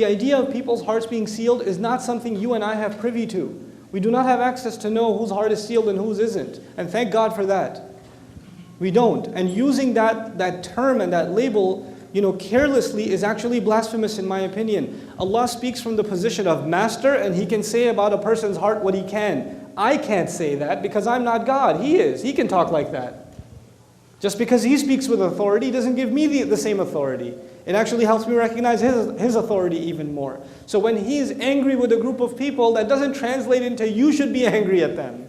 the idea of people's hearts being sealed is not something you and I have privy to. We do not have access to know whose heart is sealed and whose isn't. And thank God for that. We don't. And using that term and that label, carelessly is actually blasphemous in my opinion. Allah speaks from the position of master, and He can say about a person's heart what He can. I can't say that because I'm not God. He is. He can talk like that. Just because He speaks with authority doesn't give me the same authority. It actually helps me recognize His authority even more. So when He's angry with a group of people, that doesn't translate into you should be angry at them.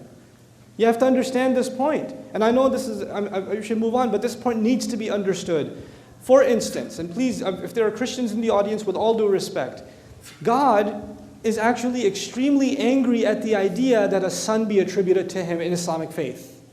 You have to understand this point. And I know I should move on, but this point needs to be understood. For instance, and please, if there are Christians in the audience, with all due respect, God is actually extremely angry at the idea that a son be attributed to Him in Islamic faith.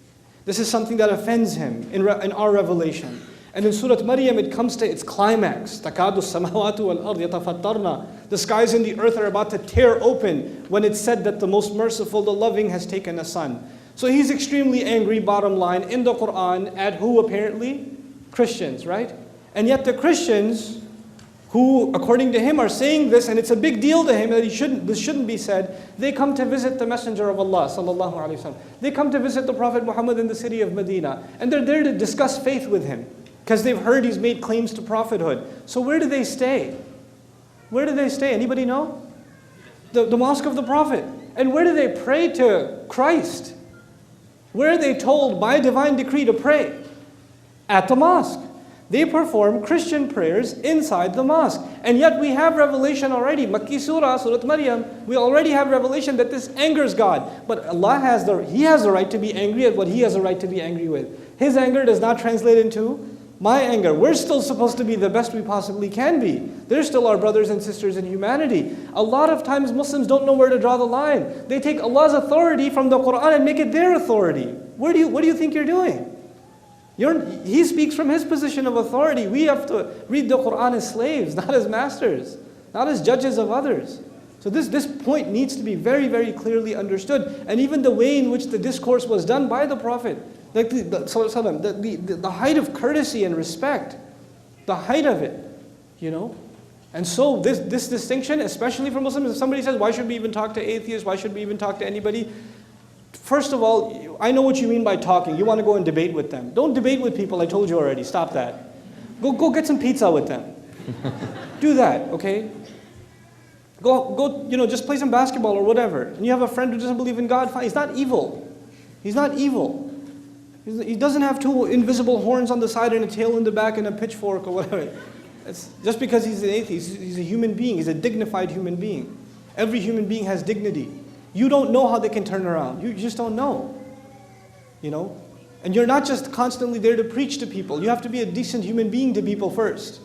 This is something that offends Him in our revelation. And in Surah Maryam, it comes to its climax. تَكَادُ السَّمَاوَاتُ وَالْأَرْضِ يَتَفَطَّرْنَ. The skies and the earth are about to tear open when it's said that the most merciful, the loving, has taken a son. So He's extremely angry, bottom line, in the Quran, at who apparently? Christians, right? And yet the Christians, who according to Him are saying this, and it's a big deal to Him that this shouldn't be said, they come to visit the Messenger of Allah sallallahu alaihi wasallam. They come to visit the Prophet Muhammad in the city of Medina, and they're there to discuss faith with him because they've heard he's made claims to prophethood. So where do they stay? Where do they stay? Anybody know? The Mosque of the Prophet. And where do they pray to Christ? Where are they told by divine decree to pray? At the mosque. They perform Christian prayers inside the mosque. And yet we have revelation already. Makki Surah, Surah Maryam, we already have revelation that this angers God. But Allah He has the right to be angry at what He has a right to be angry with. His anger does not translate into my anger. We're still supposed to be the best we possibly can be. They're still our brothers and sisters in humanity. A lot of times Muslims don't know where to draw the line. They take Allah's authority from the Quran and make it their authority. What do you think you're doing? He speaks from His position of authority. We have to read the Quran as slaves, not as masters, not as judges of others. So this point needs to be very, very clearly understood. And even the way in which the discourse was done by the Prophet, like the height of courtesy and respect, the height of it, And so this distinction, especially for Muslims, if somebody says, why should we even talk to atheists? Why should we even talk to anybody? First of all, I know what you mean by talking. You want to go and debate with them. Don't debate with people, I told you already. Stop that. Go get some pizza with them. Do that, okay? Go, just play some basketball or whatever. And you have a friend who doesn't believe in God, fine. He's not evil. He's not evil. He doesn't have two invisible horns on the side and a tail in the back and a pitchfork or whatever. It's just because he's an atheist, he's a human being. He's a dignified human being. Every human being has dignity. You don't know how they can turn around. You just don't know. And you're not just constantly there to preach to people. You have to be a decent human being to people first.